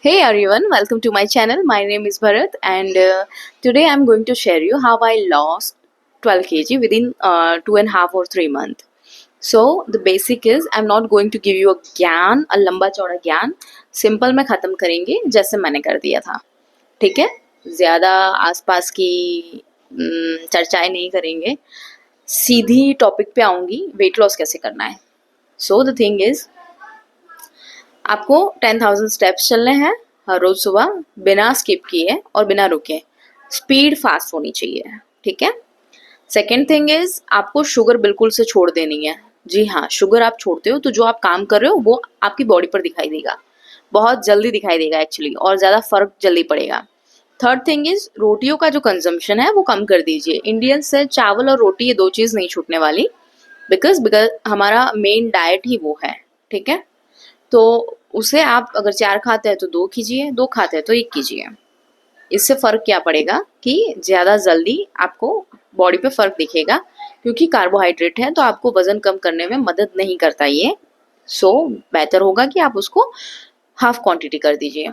Hey everyone, welcome to my channel. My name is Bharat, and today I'm going to share you how I lost 12 kg within 2.5 or 3 months. So the basic is I'm not going to give you a ज्ञान, a लंबा चौड़ा ज्ञान. Simple में ख़त्म करेंगे जैसे मैंने कर दिया था. ठीक है. ज़्यादा आसपास की चर्चाएं नहीं करेंगे. सीधी टॉपिक पे आऊँगी. वेट लॉस कैसे करना है. सो द थिंग इज़ आपको 10,000 स्टेप्स चलने हैं हर रोज सुबह बिना स्किप किए और बिना रुके. स्पीड फास्ट होनी चाहिए. ठीक है. सेकेंड थिंग इज आपको शुगर बिल्कुल से छोड़ देनी है. जी हाँ, शुगर आप छोड़ते हो तो जो आप काम कर रहे हो वो आपकी बॉडी पर दिखाई देगा. बहुत जल्दी दिखाई देगा एक्चुअली, और ज़्यादा फर्क जल्दी पड़ेगा. थर्ड थिंग इज रोटियों का जो कंजम्पशन है वो कम कर दीजिए. इंडियन से चावल और रोटी ये दो चीज़ नहीं छूटने वाली. बिकॉज हमारा मेन डाइट ही वो है. ठीक है. तो उसे आप अगर 4 खाते हैं तो 2 कीजिए, 2 खाते हैं तो 1 कीजिए. इससे फ़र्क क्या पड़ेगा कि ज़्यादा जल्दी आपको बॉडी पे फ़र्क दिखेगा, क्योंकि कार्बोहाइड्रेट है तो आपको वज़न कम करने में मदद नहीं करता ये. सो बेहतर होगा कि आप उसको हाफ क्वांटिटी कर दीजिए.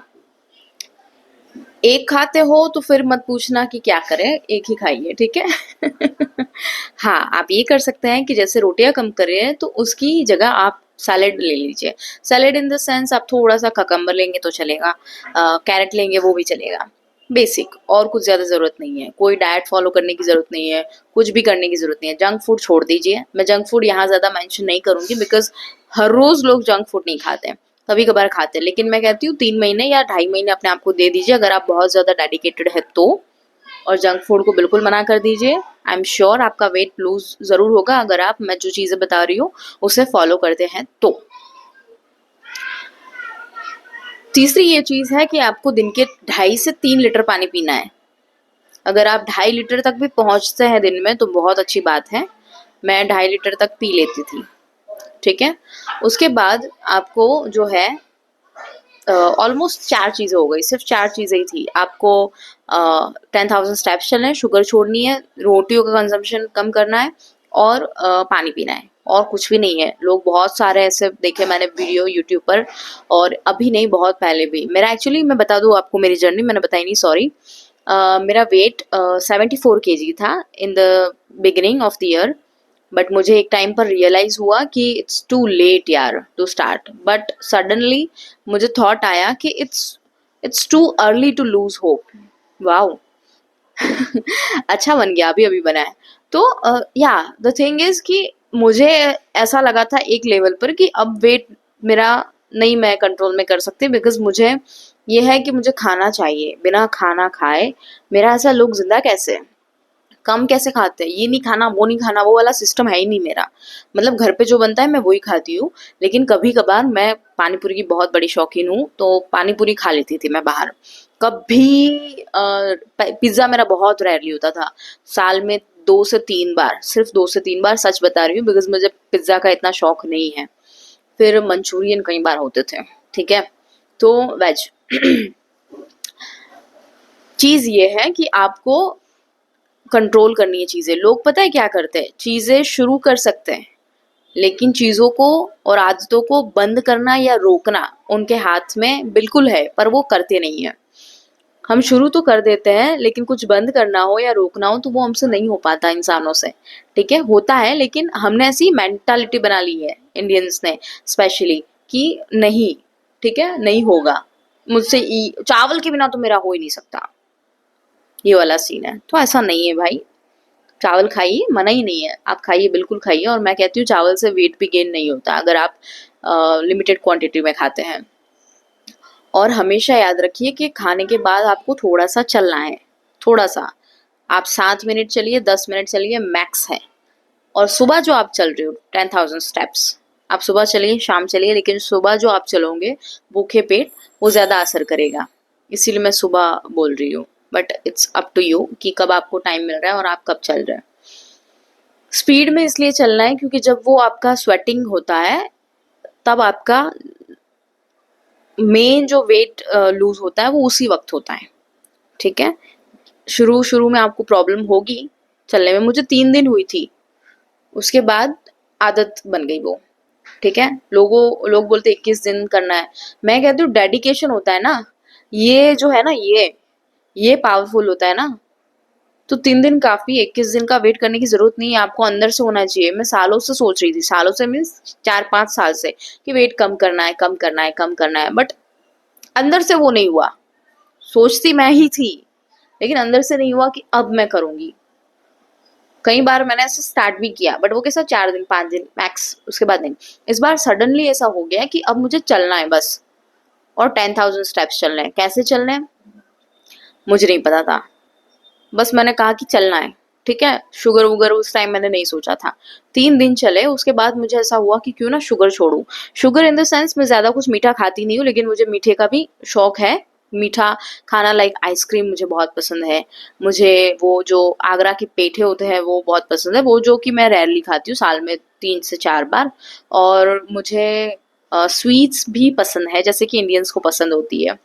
1 खाते हो तो फिर मत पूछना कि क्या करें, 1 ही खाइए. ठीक है. हाँ, आप ये कर सकते हैं कि जैसे रोटियां कम कर रहे हैं तो उसकी जगह आप सैलेड ले लीजिए. सैलेड इन द सेंस आप थोड़ा सा ककम्बर लेंगे तो चलेगा, कैरेट लेंगे वो भी चलेगा. बेसिक, और कुछ ज़्यादा ज़रूरत नहीं है. कोई डाइट फॉलो करने की ज़रूरत नहीं है, कुछ भी करने की ज़रूरत नहीं है. जंक फूड छोड़ दीजिए. मैं जंक फूड यहाँ ज़्यादा मेंशन नहीं करूँगी बिकॉज हर रोज़ लोग जंक फूड नहीं खाते हैं, कभी कभार खाते हैं. लेकिन मैं कहती हूँ 3 महीने या 2.5 महीने अपने आप को दे दीजिए अगर आप बहुत ज़्यादा डेडिकेटेड है तो. और जंक फूड को बिल्कुल मना कर दीजिए. आई एम श्योर आपका वेट लूज ज़रूर होगा अगर आप मैं जो चीज़ें बता रही हूँ उसे फॉलो करते हैं तो. तीसरी ये चीज़ है कि आपको दिन के 2.5 से 3 लीटर पानी पीना है. अगर आप 2.5 लीटर तक भी पहुँचते हैं दिन में तो बहुत अच्छी बात है. मैं 2.5 लीटर तक पी लेती थी. ठीक है. उसके बाद आपको जो है ऑलमोस्ट 4 चीज़ें हो गई. सिर्फ 4 चीज़ें ही थी. आपको 10,000 स्टेप्स चलने हैं, शुगर छोड़नी है, रोटियों का कंजम्पशन कम करना है और पानी पीना है. और कुछ भी नहीं है. लोग बहुत सारे ऐसे देखे मैंने वीडियो यूट्यूब पर, और अभी नहीं बहुत पहले भी. मेरा एक्चुअली मैं बता दूँ आपको मेरी जर्नी मैंने बताई नहीं, सॉरी. मेरा वेट 74 kg था in the beginning of the year. But मुझे एक टाइम पर रियलाइज हुआ कि इट्स टू लेट यार टू स्टार्ट. बट सडनली मुझे थॉट आया कि it's too early to lose hope. Wow. अच्छा बन गया, अभी अभी बना है. तो या द थिंग इज कि मुझे ऐसा लगा था एक लेवल पर कि अब वेट मेरा नहीं मैं कंट्रोल में कर सकती, बिकॉज मुझे ये है कि मुझे खाना चाहिए. बिना खाना खाए मेरा ऐसा लोग जिंदा कैसे, कम कैसे खाते हैं. ये नहीं खाना वो नहीं खाना, वो वाला सिस्टम है ही नहीं मेरा. मतलब घर पे जो बनता है मैं वही खाती हूँ. लेकिन कभी कभार मैं पानी पूरी की बहुत बड़ी शौकीन हूँ तो पानी पूरी खा लेती थी मैं बाहर. कभी पिज्ज़ा मेरा बहुत रेयरली होता था. साल में 2 से 3 बार, सिर्फ 2 से 3 बार, सच बता रही हूँ, बिकॉज मुझे पिज्ज़ा का इतना शौक नहीं है. फिर मंचूरियन कई बार होते थे. ठीक है. तो वेज. चीज़ ये है कि आपको कंट्रोल करनी है चीज़ें. लोग पता है क्या करते हैं, चीज़ें शुरू कर सकते हैं लेकिन चीज़ों को और आदतों को बंद करना या रोकना उनके हाथ में बिल्कुल है, पर वो करते नहीं है. हम शुरू तो कर देते हैं लेकिन कुछ बंद करना हो या रोकना हो तो वो हमसे नहीं हो पाता इंसानों से. ठीक है. होता है लेकिन हमने ऐसी मेंटालिटी बना ली है इंडियंस ने स्पेशली कि नहीं, ठीक है, नहीं होगा मुझसे, चावल के बिना तो मेरा हो ही नहीं सकता. ये वाला सीन है. तो ऐसा नहीं है भाई. चावल खाइए, मना ही नहीं है, आप खाइए, बिल्कुल खाइए. और मैं कहती हूँ चावल से वेट भी गेन नहीं होता अगर आप लिमिटेड क्वांटिटी में खाते हैं. और हमेशा याद रखिए कि खाने के बाद आपको थोड़ा सा चलना है. थोड़ा सा. आप 7 मिनट चलिए, 10 मिनट चलिए, मैक्स है. और सुबह जो आप चल रहे हो 10,000 स्टेप्स, आप सुबह चलिए शाम चलिए, लेकिन सुबह जो आप चलोगे भूखे पेट, वो ज़्यादा असर करेगा. इसीलिए मैं सुबह बोल रही हूँ. But it's up to you कि कब आपको टाइम मिल रहा है और आप कब चल रहे हैं. स्पीड में इसलिए चलना है क्योंकि जब वो आपका स्वेटिंग होता है तब आपका मेन जो वेट लूज होता है वो उसी वक्त होता है. ठीक है. शुरू शुरू में आपको प्रॉब्लम होगी चलने में. मुझे 3 दिन हुई थी, उसके बाद आदत बन गई वो. ठीक है. लोग बोलते 21 दिन करना है. मैं कहती हूँ डेडिकेशन होता है ना, ये जो है ना, ये पावरफुल होता है ना। तो 3 दिन काफ़ी, 21 दिन का वेट करने की ज़रूरत नहीं है, आपको अंदर से होना चाहिए। मैं सालों से सोच रही थी, सालों से मीन्स 4-5 साल से, कि वेट कम करना है, कम करना है, कम करना है, बट अंदर से वो नहीं हुआ। सोचती मैं ही थी, लेकिन अंदर से नहीं हुआ कि अब मैं करूँगी। कई बार मैंने ऐसे स्टार्ट भी किया, बट वो कैसा 4 दिन, 5 दिन मैक्स, उसके बाद नहीं। इस बार सडनली ऐसा हो गया कि अब मुझे चलना है बस, और 10,000 स्टेप्स चलने हैं। कैसे चलने हैं मुझे नहीं पता था, बस मैंने कहा कि चलना है, ठीक है। शुगर वुगर उस टाइम मैंने नहीं सोचा था। 3 दिन चले, उसके बाद मुझे ऐसा हुआ कि क्यों ना शुगर छोड़ूं। शुगर इन द सेंस, मैं ज्यादा कुछ मीठा खाती नहीं हूँ, लेकिन मुझे मीठे का भी शौक है। मीठा खाना, लाइक आइसक्रीम मुझे बहुत पसंद है। मुझे वो जो आगरा के पेठे होते हैं वो बहुत पसंद है, वो जो कि मैं रेयरली खाती हूँ, साल में 3 से 4 बार। और मुझे स्वीट्स भी पसंद है, जैसे कि इंडियंस को पसंद होती है,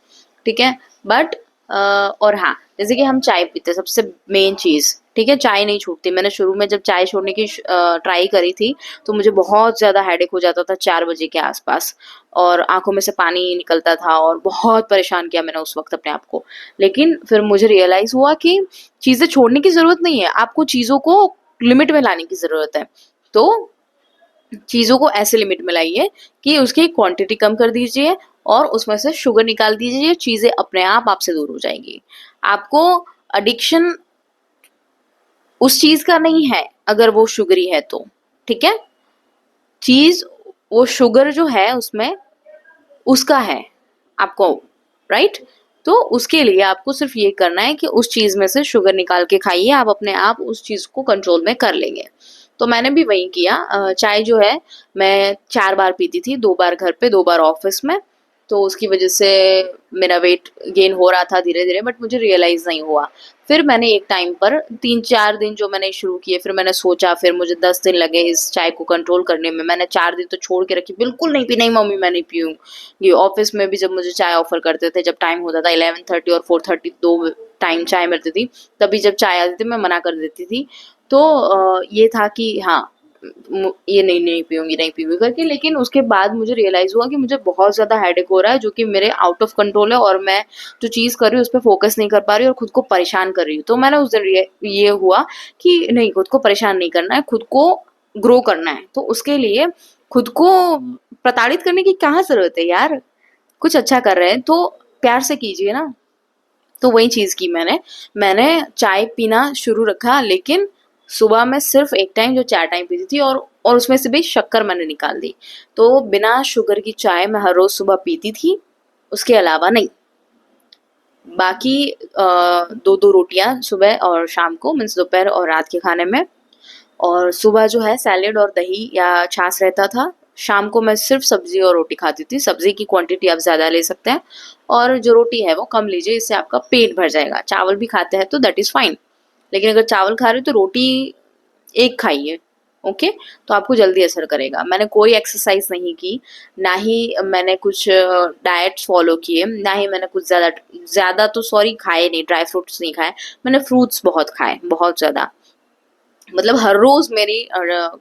ठीक है। बट और हाँ, जैसे कि हम चाय पीते हैं, सबसे मेन चीज़, ठीक है, चाय नहीं छूटती। मैंने शुरू में जब चाय छोड़ने की ट्राई करी थी, तो मुझे बहुत ज़्यादा हेडेक हो जाता था 4 बजे के आसपास, और आंखों में से पानी निकलता था, और बहुत परेशान किया मैंने उस वक्त अपने आप को। लेकिन फिर मुझे रियलाइज़ हुआ कि चीज़ें छोड़ने की ज़रूरत नहीं है, आपको चीज़ों को लिमिट में लाने की ज़रूरत है। तो चीज़ों को ऐसे लिमिट में लाइए कि उसकी क्वांटिटी कम कर दीजिए, और उसमें से शुगर निकाल दीजिए, चीज़ें अपने आप आपसे दूर हो जाएंगी। आपको एडिक्शन उस चीज़ का नहीं है, अगर वो शुगरी है तो, ठीक है। चीज़, वो शुगर जो है उसमें, उसका है आपको, राइट। तो उसके लिए आपको सिर्फ ये करना है कि उस चीज़ में से शुगर निकाल के खाइए, आप अपने आप उस चीज़ को कंट्रोल में कर लेंगे। तो मैंने भी वही किया। चाय जो है, मैं 4 बार पीती थी, 2 बार घर पे, 2 बार ऑफिस में। तो उसकी वजह से मेरा वेट गेन हो रहा था धीरे धीरे, बट मुझे रियलाइज नहीं हुआ। फिर मैंने एक टाइम पर 3-4 दिन जो मैंने शुरू किए, फिर मैंने सोचा, फिर मुझे 10 दिन लगे इस चाय को कंट्रोल करने में। मैंने 4 दिन तो छोड़ के रखी, बिल्कुल नहीं पी, नहीं मम्मी मैं नहीं पीऊँगी। ऑफिस में भी जब मुझे चाय ऑफर करते थे, जब टाइम होता था 11:30 और 4:30, 2 टाइम चाय मिलती थी, तभी जब चाय आती थी मैं मना कर देती थी। तो ये था कि हाँ, ये नहीं नहीं पीऊंगी, नहीं पीऊंगी करके। लेकिन उसके बाद मुझे रियलाइज हुआ कि मुझे बहुत ज्यादा हेडेक हो रहा है, जो कि मेरे आउट ऑफ कंट्रोल है, और मैं जो चीज कर रही हूँ उस पर फोकस नहीं कर पा रही हूँ, और खुद को परेशान कर रही हूँ। तो मैंने उस दिन ये हुआ कि नहीं, खुद को परेशान नहीं करना है, खुद को ग्रो करना है। तो उसके लिए खुद को प्रताड़ित करने की कहाँ जरूरत है यार, कुछ अच्छा कर रहे हैं तो प्यार से कीजिए ना। तो वही चीज़ की मैंने चाय पीना शुरू रखा, लेकिन सुबह में सिर्फ एक टाइम, जो 4 टाइम पीती थी, और उसमें से भी शक्कर मैंने निकाल दी। तो बिना शुगर की चाय मैं हर रोज सुबह पीती थी, उसके अलावा नहीं। बाकी 2-2 रोटियां सुबह और शाम को, मीन्स दोपहर और रात के खाने में। और सुबह जो है सैलेड और दही या छाछ रहता था। शाम को मैं सिर्फ सब्जी और रोटी खाती थी। सब्जी की क्वांटिटी आप ज़्यादा ले सकते हैं, और जो रोटी है वो कम लीजिए, इससे आपका पेट भर जाएगा। चावल भी खाते हैं तो दैट इज़ फाइन, लेकिन अगर चावल खा रहे हो तो रोटी एक खाइए, ओके। तो आपको जल्दी असर करेगा। मैंने कोई एक्सरसाइज नहीं की, ना ही मैंने कुछ डाइट्स फॉलो किए, ना ही मैंने कुछ ज़्यादा ज़्यादा तो सॉरी खाए नहीं, ड्राई फ्रूट्स नहीं खाए। मैंने फ्रूट्स बहुत खाए, बहुत ज़्यादा। मतलब हर रोज मेरी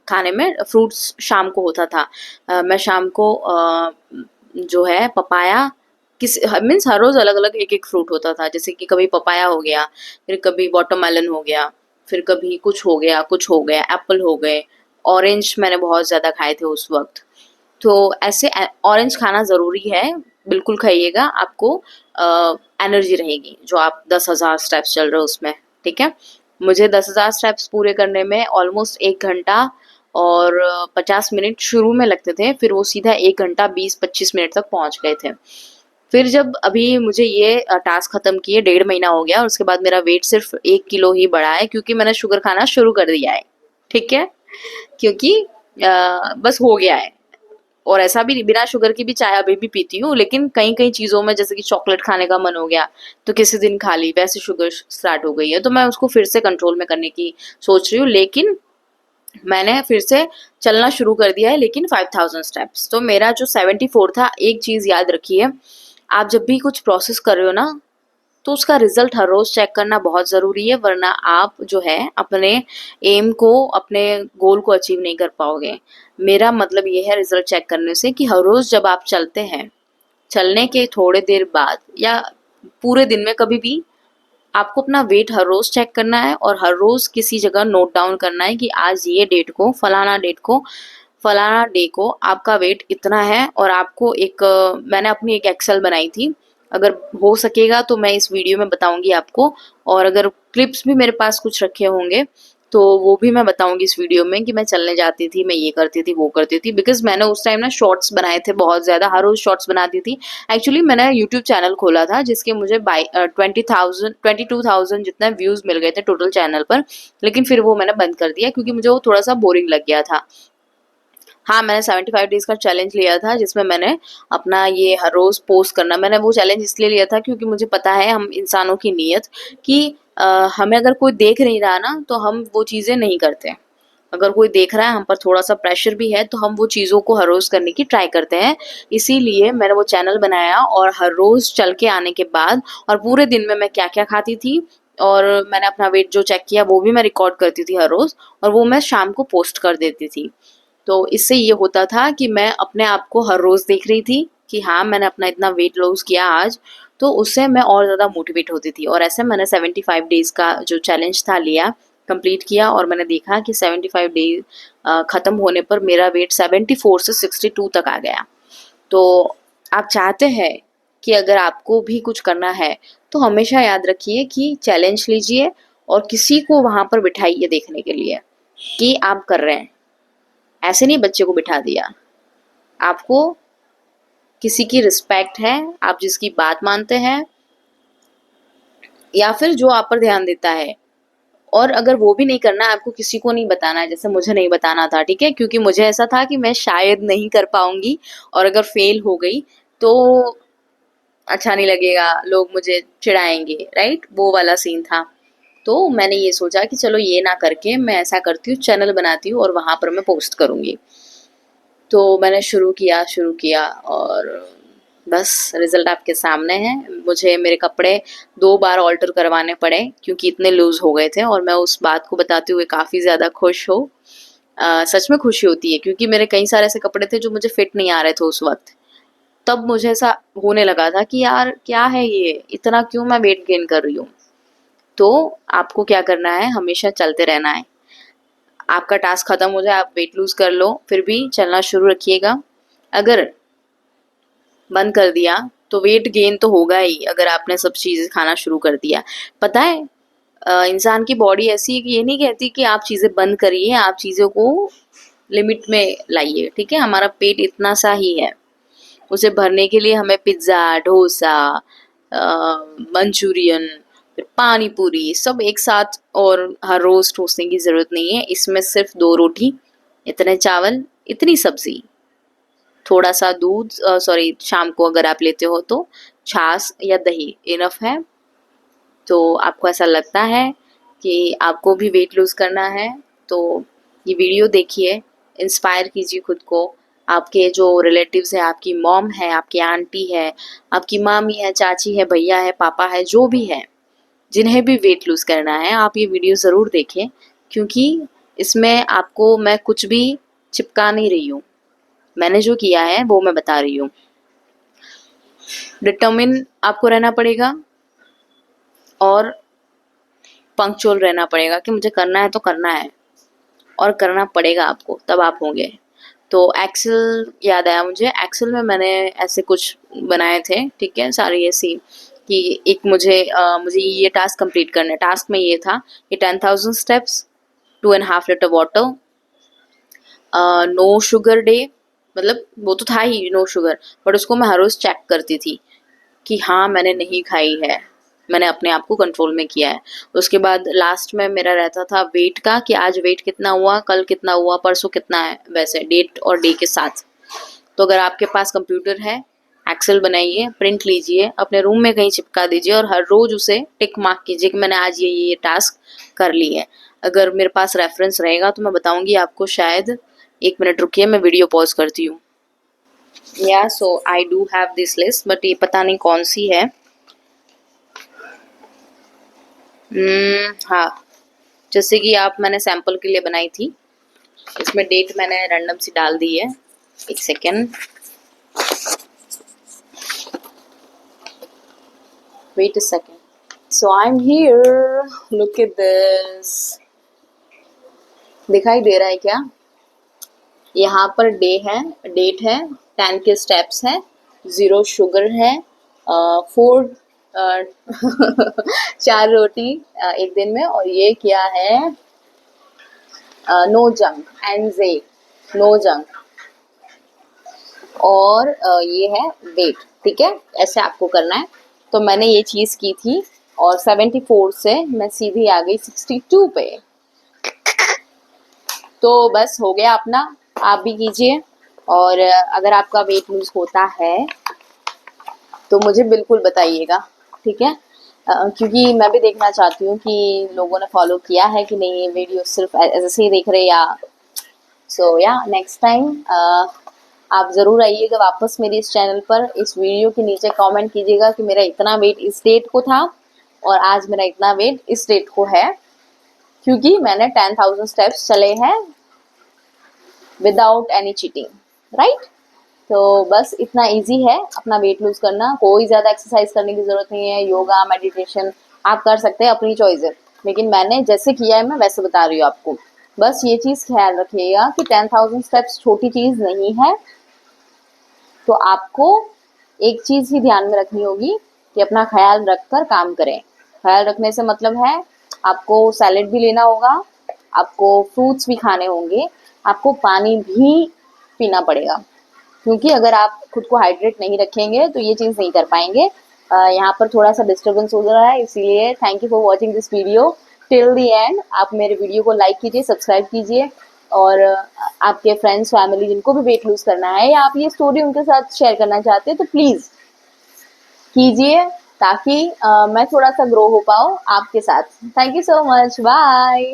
खाने में फ्रूट्स शाम को होता था। मैं शाम को जो है पपाया, किस मीन्स हर रोज अलग अलग एक एक फ्रूट होता था। जैसे कि कभी पपाया हो गया, फिर कभी वाटरमेलन हो गया, फिर कभी कुछ हो गया, कुछ हो गया, एप्पल हो गए, ऑरेंज मैंने बहुत ज़्यादा खाए थे उस वक्त। तो ऐसे ऑरेंज खाना ज़रूरी है, बिल्कुल खाइएगा, आपको एनर्जी रहेगी। जो आप 10,000 स्टेप्स चल रहे हो उसमें, ठीक है। मुझे 10,000 स्टेप्स पूरे करने में ऑलमोस्ट 1 घंटा और 50 मिनट शुरू में लगते थे, फिर वो सीधा 1 घंटा 20-25 मिनट तक पहुंच गए थे। फिर जब अभी मुझे ये टास्क खत्म किए 1.5 महीना हो गया, और उसके बाद मेरा वेट सिर्फ 1 किलो ही बढ़ा है, क्योंकि मैंने शुगर खाना शुरू कर दिया है, ठीक है। क्योंकि बस हो गया है। और ऐसा भी नहीं, बिना शुगर की भी चाय अभी भी पीती हूँ, लेकिन कई कई चीज़ों में, जैसे कि चॉकलेट खाने का मन हो गया तो किसी दिन खा ली, वैसे शुगर स्टार्ट हो गई है, तो मैं उसको फिर से कंट्रोल में करने की सोच रही हूँ। लेकिन मैंने फिर से चलना शुरू कर दिया है, लेकिन 5,000 स्टेप्स। तो मेरा जो 74 था, एक चीज़ याद रखिए, आप जब भी कुछ प्रोसेस कर रहे हो ना, तो उसका रिजल्ट हर रोज चेक करना बहुत ज़रूरी है, वरना आप जो है अपने एम को, अपने गोल को अचीव नहीं कर पाओगे। मेरा मतलब ये है रिजल्ट चेक करने से, कि हर रोज जब आप चलते हैं, चलने के थोड़े देर बाद या पूरे दिन में कभी भी आपको अपना वेट हर रोज चेक करना है और हर रोज किसी जगह नोट डाउन करना है कि आज ये डेट को, फलाना डेट को, फलाना डे को आपका वेट इतना है। और आपको एक मैंने अपनी एक एक्सेल बनाई थी, अगर हो सकेगा तो मैं इस वीडियो में बताऊंगी आपको, और अगर क्लिप्स भी मेरे पास कुछ रखे होंगे तो वो भी मैं बताऊंगी इस वीडियो में कि मैं चलने जाती थी, मैं ये करती थी, वो करती थी। बिकॉज मैंने उस टाइम ना शॉर्ट्स बनाए थे बहुत ज़्यादा, हर रोज शॉर्ट्स बनाती थी। एक्चुअली मैंने यूट्यूब चैनल खोला था जिसके मुझे 22,000 जितना व्यूज़ मिल गए थे टोटल चैनल पर, लेकिन फिर वो मैंने बंद कर दिया क्योंकि मुझे वो थोड़ा सा बोरिंग लग गया था। हाँ, मैंने 75 डेज़ का चैलेंज लिया था जिसमें मैंने अपना ये हर रोज़ पोस्ट करना, मैंने वो चैलेंज इसलिए लिया था क्योंकि मुझे पता है हम इंसानों की नीयत कि हमें अगर कोई देख नहीं रहा ना तो हम वो चीज़ें नहीं करते। अगर कोई देख रहा है, हम पर थोड़ा-सा प्रेशर भी है, तो हम वो चीज़ों को हर रोज़ करने की ट्राई करते हैं। इसीलिए मैंने वो चैनल बनाया और हर रोज़ चल के आने के बाद और पूरे दिन में मैं क्या-क्या खाती थी और मैंने अपना वेट जो चेक किया वो भी मैं रिकॉर्ड करती थी हर रोज़, और वो मैं शाम को पोस्ट कर देती थी। तो इससे ये होता था कि मैं अपने आप को हर रोज़ देख रही थी कि हाँ, मैंने अपना इतना वेट लॉस किया आज, तो उससे मैं और ज़्यादा मोटिवेट होती थी। और ऐसे मैंने 75 डेज़ का जो चैलेंज था लिया, कंप्लीट किया, और मैंने देखा कि 75 डे ख़त्म होने पर मेरा वेट 74 से 62 तक आ गया। तो आप चाहते हैं कि अगर आपको भी कुछ करना है तो हमेशा याद रखिए कि चैलेंज लीजिए और किसी को वहाँ पर बिठाइए देखने के लिए कि आप कर रहे हैं। ऐसे नहीं बच्चे को बिठा दिया। आपको किसी की रिस्पेक्ट है, आप जिसकी बात मानते हैं या फिर जो आप पर ध्यान देता है, और अगर वो भी नहीं करना है, आपको किसी को नहीं बताना है, जैसे मुझे नहीं बताना था, ठीक है? क्योंकि मुझे ऐसा था कि मैं शायद नहीं कर पाऊँगी और अगर फेल हो गई तो अच्छा नहीं लगेगा, लोग मुझे चिढ़ाएँगे, राइट? वो वाला सीन था। तो मैंने ये सोचा कि चलो ये ना करके मैं ऐसा करती हूँ, चैनल बनाती हूँ और वहाँ पर मैं पोस्ट करूँगी। तो मैंने शुरू किया और बस रिज़ल्ट आपके सामने है। मुझे मेरे कपड़े 2 बार ऑल्टर करवाने पड़े क्योंकि इतने लूज़ हो गए थे, और मैं उस बात को बताते हुए काफ़ी ज़्यादा खुश हूँ। सच में खुशी होती है क्योंकि मेरे कई सारे ऐसे कपड़े थे जो मुझे फिट नहीं आ रहे थे उस वक़्त। तब मुझे ऐसा होने लगा था कि यार क्या है ये? इतना क्यों मैं वेट गेन कर रही हूँ? तो आपको क्या करना है, हमेशा चलते रहना है। आपका टास्क खत्म हो जाए, आप वेट लूज़ कर लो, फिर भी चलना शुरू रखिएगा। अगर बंद कर दिया तो वेट गेन तो होगा ही अगर आपने सब चीज़ें खाना शुरू कर दिया। पता है इंसान की बॉडी ऐसी है कि ये नहीं कहती कि आप चीज़ें बंद करिए, आप चीज़ों को लिमिट में लाइए, ठीक है? हमारा पेट इतना सा ही है, उसे भरने के लिए हमें पिज़्ज़ा, डोसा, मंचूरियन, फिर पानी पूरी सब एक साथ और हर रोज़ ठूसने की ज़रूरत नहीं है। इसमें सिर्फ 2 रोटी, इतने चावल, इतनी सब्ज़ी, थोड़ा सा दूध, सॉरी शाम को अगर आप लेते हो तो छाछ या दही इनफ है। तो आपको ऐसा लगता है कि आपको भी वेट लूज़ करना है तो ये वीडियो देखिए, इंस्पायर कीजिए खुद को। आपके जो रिलेटिव्स हैं, आपकी मॉम है, आपकी आंटी है, आपकी मामी है, चाची है, भैया है, पापा है, जो भी है, जिन्हें भी वेट लूज़ करना है, आप ये वीडियो ज़रूर देखें क्योंकि इसमें आपको मैं कुछ भी चिपका नहीं रही हूँ। मैंने जो किया है वो मैं बता रही हूँ। डिटर्मिन आपको रहना पड़ेगा और पंक्चुअल रहना पड़ेगा कि मुझे करना है तो करना है, और करना पड़ेगा आपको, तब आप होंगे। तो एक्सेल याद आया मुझे, एक्सेल में मैंने ऐसे कुछ बनाए थे, ठीक है? सारी ऐसी कि एक मुझे ये टास्क कंप्लीट करना है। टास्क में ये था कि 10,000 steps, 2.5 litre water, no sugar day, मतलब वो तो था ही नो शुगर, बट उसको मैं हर रोज़ चेक करती थी कि हाँ मैंने नहीं खाई है, मैंने अपने आप को कंट्रोल में किया है। उसके बाद लास्ट में मेरा रहता था वेट का कि आज वेट कितना हुआ, कल कितना हुआ, परसों कितना है, वैसे डेट और डे के साथ। तो अगर आपके पास कंप्यूटर है, एक्सेल बनाइए, प्रिंट लीजिए, अपने रूम में कहीं चिपका दीजिए और हर रोज़ उसे टिक मार्क कीजिए कि मैंने आज ये टास्क कर ली है। अगर मेरे पास रेफरेंस रहेगा तो मैं बताऊंगी आपको शायद। 1 मिनट रुकिए, मैं वीडियो पॉज करती हूँ। या so I do have this list, but ये पता नहीं कौन सी है। हाँ, जैसे कि आप मैंने सैंपल के लिए बनाई थी, इसमें डेट मैंने रैंडम सी डाल दी है। 1 second. Wait a second. So I'm here. Look at this. दिखाई दे रहा है क्या? यहाँ पर डेट है, 10 के स्टेप्स हैं, 0 शुगर है, 4 4 रोटी एक दिन में, और ये क्या है, no junk and J, no junk, और ये है वेट। ठीक है, ऐसे आपको करना है। तो मैंने ये चीज़ की थी और 74 से मैं सीधी आ गई 62 पे। तो बस हो गया अपना, आप भी कीजिए। और अगर आपका वेट लूज होता है तो मुझे बिल्कुल बताइएगा, ठीक है? क्योंकि मैं भी देखना चाहती हूँ कि लोगों ने फॉलो किया है कि नहीं, ये वीडियो सिर्फ ऐसे ही देख रहे या। सो या नेक्स्ट टाइम आप ज़रूर आइएगा वापस मेरे इस चैनल पर। इस वीडियो के नीचे कमेंट कीजिएगा कि मेरा इतना वेट इस डेट को था और आज मेरा इतना वेट इस डेट को है, क्योंकि मैंने 10,000 स्टेप्स चले हैं विदाउट एनी चीटिंग, राइट? तो बस इतना इजी है अपना वेट लूज करना। कोई ज़्यादा एक्सरसाइज करने की ज़रूरत नहीं है, योगा मेडिटेशन आप कर सकते हैं, अपनी चॉइस है। लेकिन मैंने जैसे किया है मैं वैसे बता रही हूँ आपको। बस ये चीज़ ख्याल रखिएगा कि 10,000 स्टेप्स छोटी चीज़ नहीं है। तो आपको एक चीज़ ही ध्यान में रखनी होगी कि अपना ख्याल रखकर काम करें। ख्याल रखने से मतलब है आपको सैलेड भी लेना होगा, आपको फ्रूट्स भी खाने होंगे, आपको पानी भी पीना पड़ेगा, क्योंकि अगर आप खुद को हाइड्रेट नहीं रखेंगे तो ये चीज़ नहीं कर पाएंगे। यहाँ पर थोड़ा सा डिस्टर्बेंस हो रहा है, इसीलिए thank you for watching this video till the end. आप मेरे वीडियो को लाइक कीजिए, सब्सक्राइब कीजिए, और आपके फ्रेंड्स फैमिली जिनको भी वेट लूज करना है या आप ये स्टोरी उनके साथ शेयर करना चाहते हैं तो प्लीज़ कीजिए, ताकि मैं थोड़ा सा ग्रो हो पाऊँ आपके साथ। Thank you so much, bye.